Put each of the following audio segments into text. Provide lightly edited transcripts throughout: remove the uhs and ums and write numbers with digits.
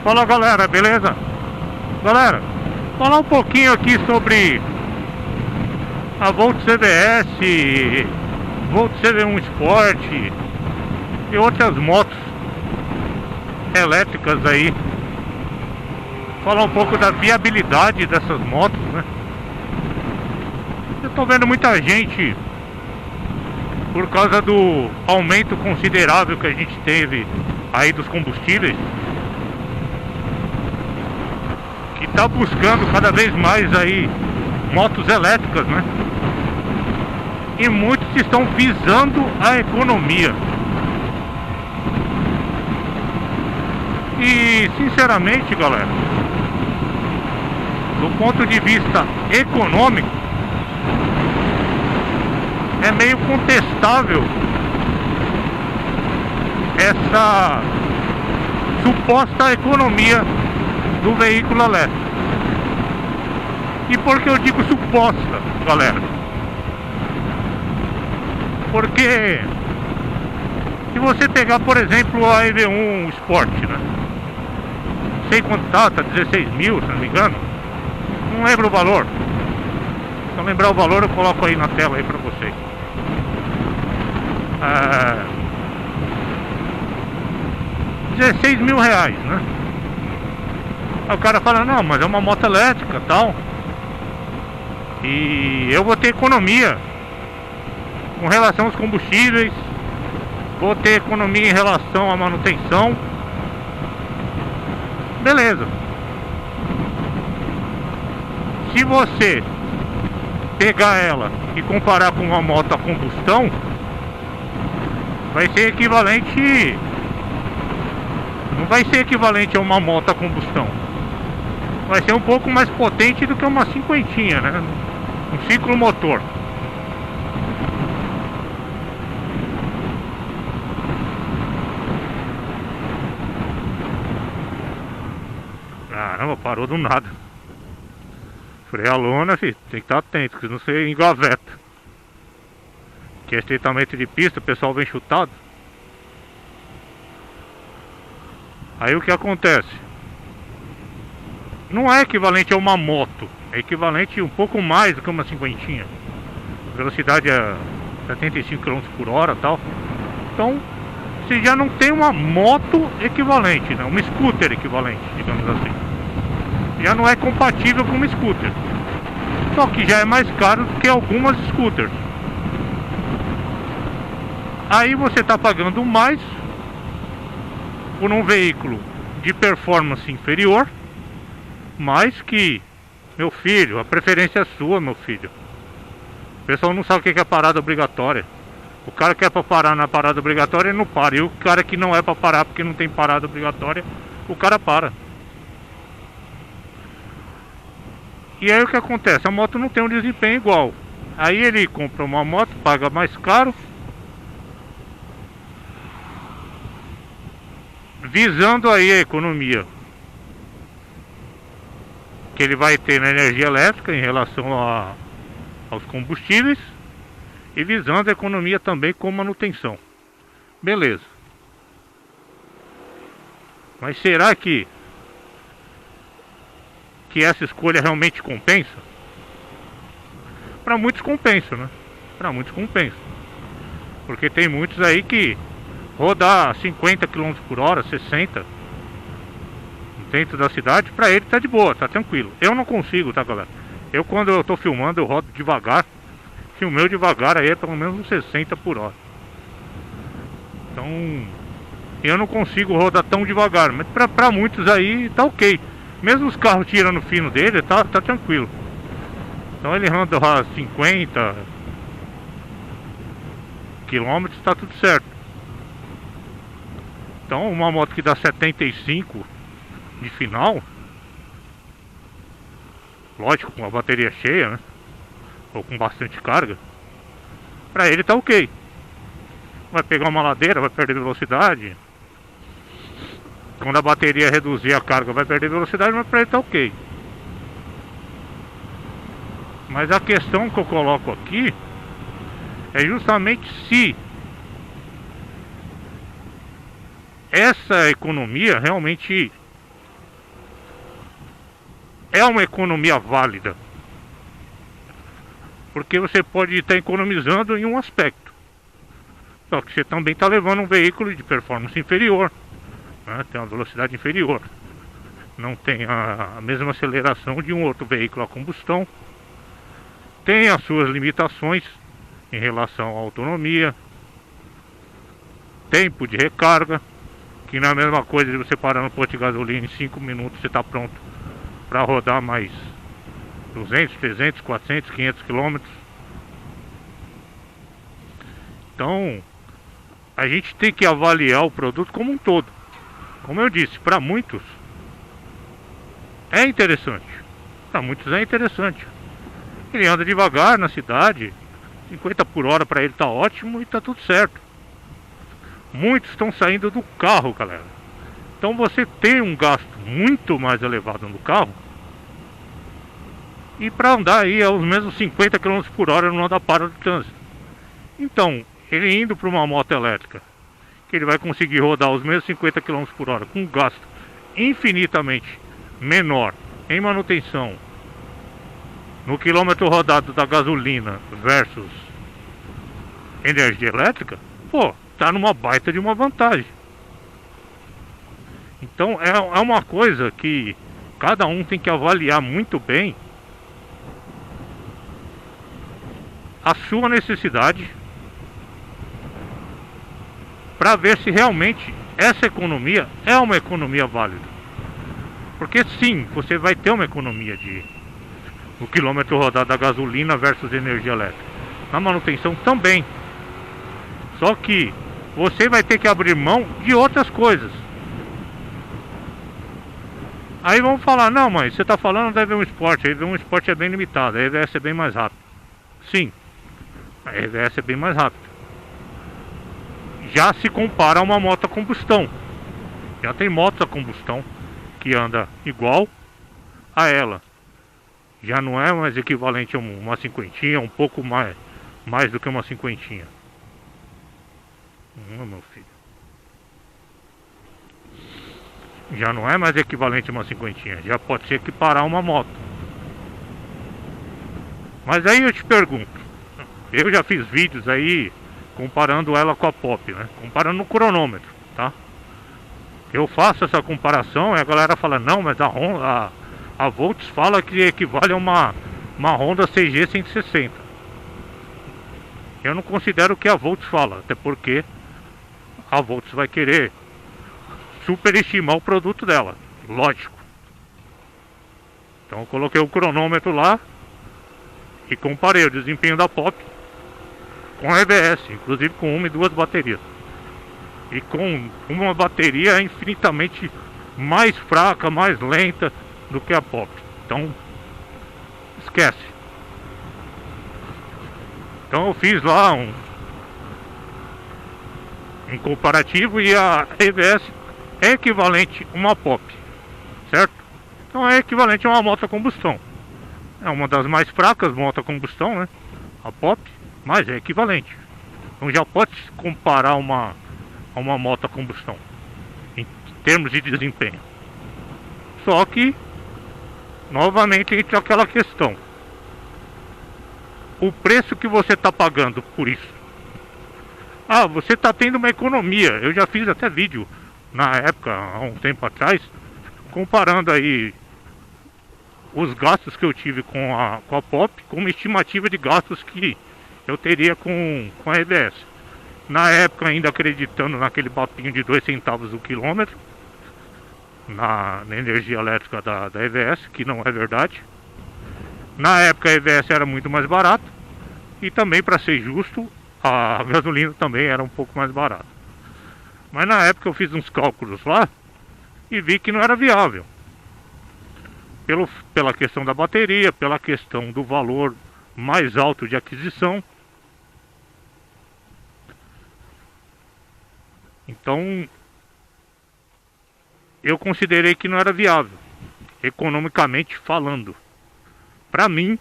Fala galera, beleza? Galera, falar um pouquinho aqui sobre a Volt CBS, Volt CB1 Sport e outras motos elétricas aí. Falar um pouco da viabilidade dessas motos, né? Eu tô vendo muita gente, por causa do aumento considerável que a gente teve aí dos combustíveis, que tá buscando cada vez mais aí motos elétricas, né? E muitos estão visando a economia. E sinceramente, galera, do ponto de vista econômico, é meio contestável essa suposta economia do veículo elétrico. E por que eu digo suposta, galera? Porque se você pegar, por exemplo, a EV1 Sport, né? Não sei quanto tá 16 mil, se não me engano. Não lembro o valor. Se eu lembrar o valor, eu coloco aí na tela aí pra vocês. 16 mil reais, né? Aí o cara fala, não, mas é uma moto elétrica e tal, e eu vou ter economia com relação aos combustíveis, vou ter economia em relação à manutenção. Beleza. Se você pegar ela e comparar com uma moto a combustão, vai ser equivalente. Não vai ser equivalente a uma moto a combustão. Vai ser um pouco mais potente do que uma cinquentinha, né? Um ciclo motor. Caramba, parou do nada. Freio a lona, filho, tem que estar atento, porque senão você engaveta. Que é estreitamento de pista, o pessoal vem chutado. Aí o que acontece? Não é equivalente a uma moto, é equivalente um pouco mais do que uma cinquentinha. A velocidade é 75 km por hora e tal. Então você já não tem uma moto equivalente, né? Uma scooter equivalente, digamos assim. Já não é compatível com uma scooter. Só que já é mais caro do que algumas scooters. Aí você está pagando mais por um veículo de performance inferior, mas que, meu filho, a preferência é sua, meu filho. O pessoal não sabe o que é parada obrigatória. O cara que é para parar na parada obrigatória, ele não para. E o cara que não é para parar porque não tem parada obrigatória, o cara para. E aí o que acontece? A moto não tem um desempenho igual. Aí ele compra uma moto, paga mais caro, visando aí a economia que ele vai ter na energia elétrica em relação aos combustíveis, e visando a economia também com manutenção. Beleza. Mas será que essa escolha realmente compensa? Para muitos compensa, né? Para muitos compensa. Porque tem muitos aí que rodar 50 km por hora, 60 dentro da cidade, pra ele tá de boa, tá tranquilo. Eu não consigo, tá, galera? Eu, quando eu tô filmando, eu rodo devagar. Se o meu devagar aí é pelo menos uns 60 por hora. Então eu não consigo rodar tão devagar. Mas pra muitos aí tá ok. Mesmo os carros tirando o fino dele, tá tranquilo. Então ele anda a 50 km, tá tudo certo. Então uma moto que dá 75 de final, lógico, com a bateria cheia, né? Ou com bastante carga, pra ele tá ok. Vai pegar uma ladeira, vai perder velocidade. Quando a bateria reduzir a carga, vai perder velocidade, mas pra ele tá ok. Mas a questão que eu coloco aqui é justamente se essa economia realmente é uma economia válida. Porque você pode estar economizando em um aspecto. Só que você também está levando um veículo de performance inferior, né? Tem uma velocidade inferior. Não tem a mesma aceleração de um outro veículo a combustão. Tem as suas limitações em relação à autonomia. Tempo de recarga, que não é a mesma coisa de você parar no posto de gasolina em 5 minutos você está pronto para rodar mais 200, 300, 400, 500 quilômetros. Então, a gente tem que avaliar o produto como um todo. Como eu disse, para muitos é interessante. Para muitos é interessante. Ele anda devagar na cidade, 50 por hora para ele tá ótimo e tá tudo certo. Muitos estão saindo do carro, galera. Então você tem um gasto muito mais elevado no carro. E para andar aí aos mesmos 50 km por hora não anda para do trânsito. Então, ele indo para uma moto elétrica, que ele vai conseguir rodar os mesmos 50 km por hora com um gasto infinitamente menor em manutenção no quilômetro rodado da gasolina versus energia elétrica, pô, tá numa baita de uma vantagem. Então é uma coisa que cada um tem que avaliar muito bem a sua necessidade para ver se realmente essa economia é uma economia válida. Porque sim, você vai ter uma economia no quilômetro rodado da gasolina versus energia elétrica. Na manutenção também. Só que você vai ter que abrir mão de outras coisas. Aí vamos falar, não, mas você está falando da EV1 Sport, a EV1 Sport é bem limitada, a EVS é bem mais rápida. Sim, a EVS é bem mais rápida. Já se compara a uma moto a combustão. Já tem motos a combustão que anda igual a ela. Já não é mais equivalente a uma cinquentinha, um pouco mais do que uma cinquentinha. Meu filho. Já não é mais equivalente a uma cinquentinha. Já pode se equiparar a uma moto. Mas aí eu te pergunto, eu já fiz vídeos aí comparando ela com a Pop, né? Comparando no cronômetro, tá? Eu faço essa comparação e a galera fala, não, mas a Volts fala que equivale a uma Honda CG 160. Eu não considero o que a Volts fala, até porque a Volts vai querer superestimar o produto dela, lógico. Então eu coloquei o cronômetro lá e comparei o desempenho da Pop com a EBS, inclusive com uma e duas baterias. E com uma bateria infinitamente mais fraca, mais lenta do que a Pop. Então, esquece. Então eu fiz lá um comparativo e a EBS é equivalente a uma Pop, certo? Então é equivalente a uma moto a combustão. É uma das mais fracas moto a combustão, né? A Pop, mas é equivalente. Então já pode se comparar a uma moto a combustão em termos de desempenho. Só que novamente entra aquela questão: o preço que você está pagando por isso. Ah, você está tendo uma economia. Eu já fiz até vídeo na época, há um tempo atrás, comparando aí os gastos que eu tive com a Pop com uma estimativa de gastos que eu teria com a EBS. Na época ainda acreditando naquele papinho de 2 centavos o quilômetro na energia elétrica da EVS, que não é verdade. Na época a EVS era muito mais barata e também, para ser justo, a gasolina também era um pouco mais barata. Mas na época eu fiz uns cálculos lá e vi que não era viável. Pela questão da bateria, pela questão do valor mais alto de aquisição. Então eu considerei que não era viável, economicamente falando. Para mim,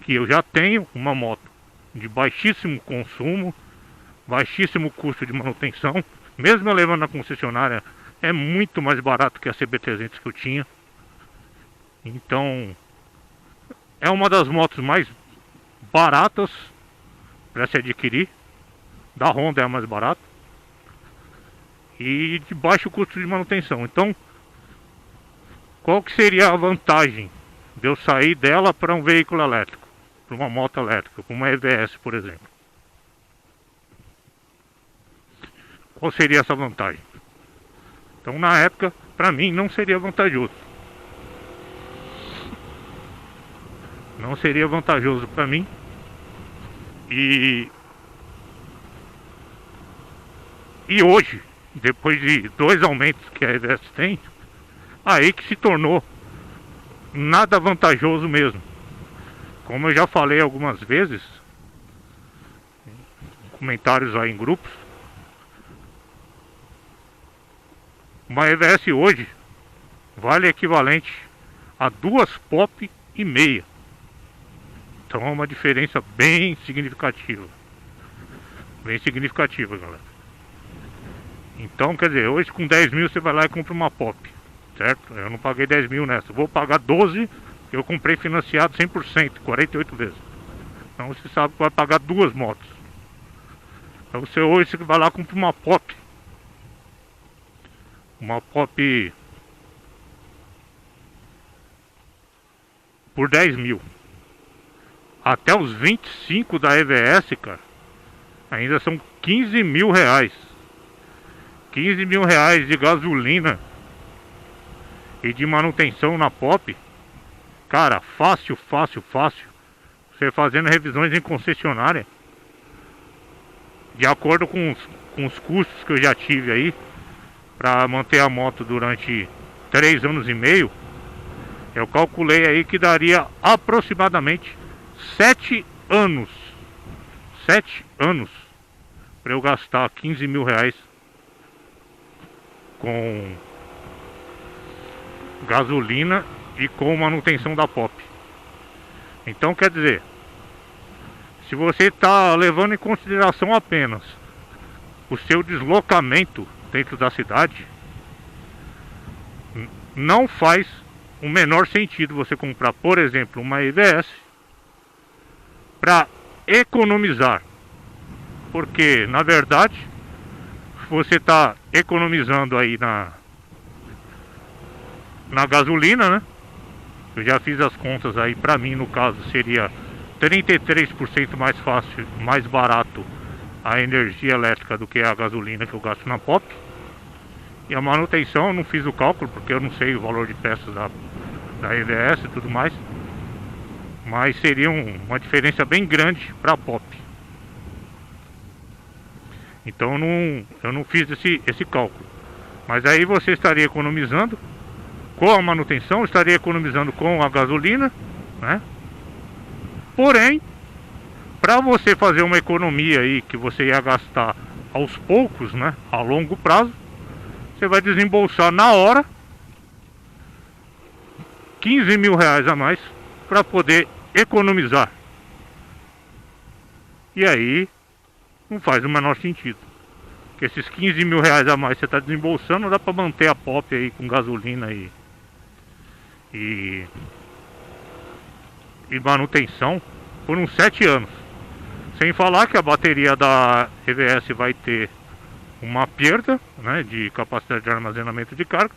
que eu já tenho uma moto de baixíssimo consumo, baixíssimo custo de manutenção, mesmo eu levando na concessionária, é muito mais barato que a CB300 que eu tinha. Então é uma das motos mais baratas para se adquirir. Da Honda é a mais barata e de baixo custo de manutenção. Então, qual que seria a vantagem de eu sair dela para um veículo elétrico, para uma moto elétrica, para uma EVS, por exemplo? Qual seria essa vantagem? Então, na época, para mim, não seria vantajoso. Não seria vantajoso para mim. E hoje, depois de 2 aumentos que a EVS tem, aí que se tornou nada vantajoso mesmo. Como eu já falei algumas vezes, em comentários aí em grupos, uma EVS hoje vale equivalente a 2 Pop e meia. Então é uma diferença bem significativa. Bem significativa, galera. Então, quer dizer, hoje com 10 mil você vai lá e compra uma Pop, certo? Eu não paguei 10 mil nessa, vou pagar 12, eu comprei financiado 100%, 48 vezes. Então você sabe que vai pagar 2 motos. Então você hoje vai lá e compra uma Pop. Uma Pop por 10 mil. Até os 25 da EVS, cara, ainda são 15 mil reais. 15 mil reais de gasolina e de manutenção na Pop. Cara, fácil. Você fazendo revisões em concessionária, de acordo com os custos que eu já tive aí para manter a moto durante 3 anos e meio, eu calculei aí que daria aproximadamente 7 anos. 7 anos para eu gastar 15 mil reais com gasolina e com manutenção da Pop. Então, quer dizer, se você está levando em consideração apenas o seu deslocamento dentro da cidade, não faz o menor sentido você comprar, por exemplo, uma EVS para economizar. Porque, na verdade, você está economizando aí na gasolina, né? Eu já fiz as contas aí, pra mim no caso seria 33% mais fácil, mais barato a energia elétrica do que a gasolina que eu gasto na Pop. E a manutenção eu não fiz o cálculo porque eu não sei o valor de peças da EVS e tudo mais, mas seria uma diferença bem grande para a Pop. Então eu não fiz esse cálculo. Mas aí você estaria economizando com a manutenção, estaria economizando com a gasolina, né? Porém, para você fazer uma economia aí que você ia gastar aos poucos, né, a longo prazo, você vai desembolsar na hora 15 mil reais a mais para poder economizar. E aí não faz o menor sentido. Porque esses 15 mil reais a mais que você está desembolsando, não dá para manter a Pop aí com gasolina e manutenção por uns 7 anos. Sem falar que a bateria da EVS vai ter uma perda, né, de capacidade de armazenamento de carga.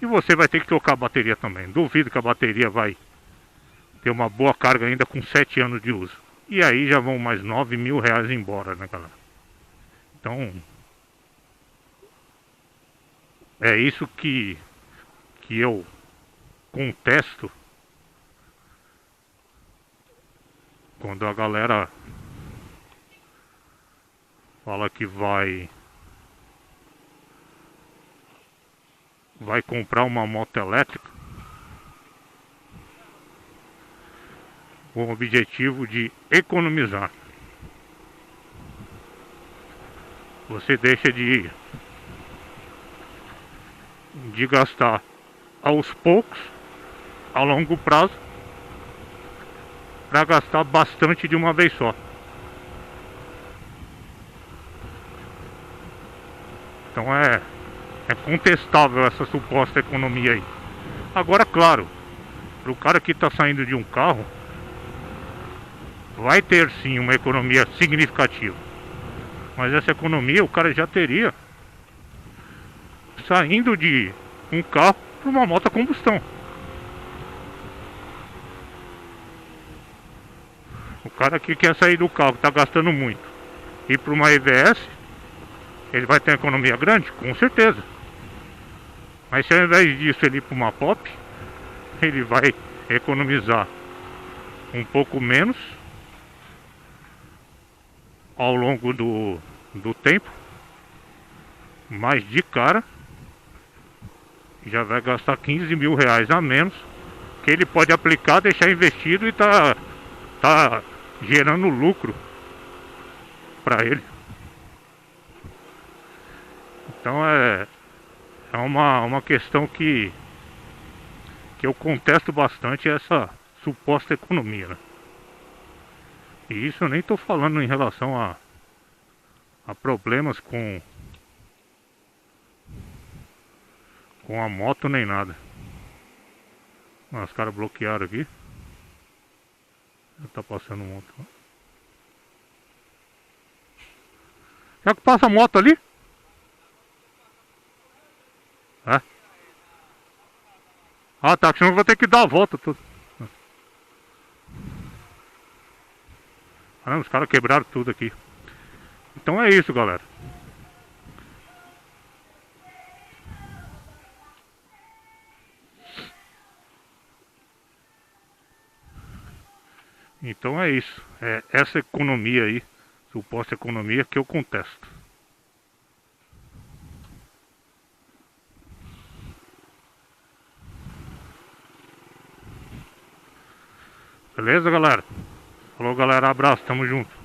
E você vai ter que trocar a bateria também. Duvido que a bateria vai ter uma boa carga ainda com 7 anos de uso. E aí já vão mais 9 mil reais embora, né, galera? Então, é isso que eu contesto quando a galera fala que vai comprar uma moto elétrica com o objetivo de economizar. Você deixa de gastar aos poucos, a longo prazo, para gastar bastante de uma vez só. Então é contestável essa suposta economia aí. Agora, claro, para o cara que está saindo de um carro, vai ter sim uma economia significativa. Mas essa economia o cara já teria saindo de um carro para uma moto a combustão. O cara que quer sair do carro, que está gastando muito, e para uma EVS, ele vai ter uma economia grande? Com certeza. Mas se ao invés disso ele ir para uma Pop, ele vai economizar um pouco menos ao longo do tempo, mas de cara já vai gastar 15 mil reais a menos, que ele pode aplicar, deixar investido e tá gerando lucro para ele. Então é uma questão que eu contesto bastante, essa suposta economia, né? E isso eu nem estou falando em relação a problemas com a moto nem nada. Os caras bloquearam aqui. Já tá passando moto. Será que passa moto ali? É? Ah tá, senão eu vou ter que dar a volta tudo. Ah, os caras quebraram tudo aqui. Então é isso, galera. Então é isso. É essa economia aí, suposta economia, que eu contesto. Beleza, galera? Falou, galera. Abraço. Tamo junto.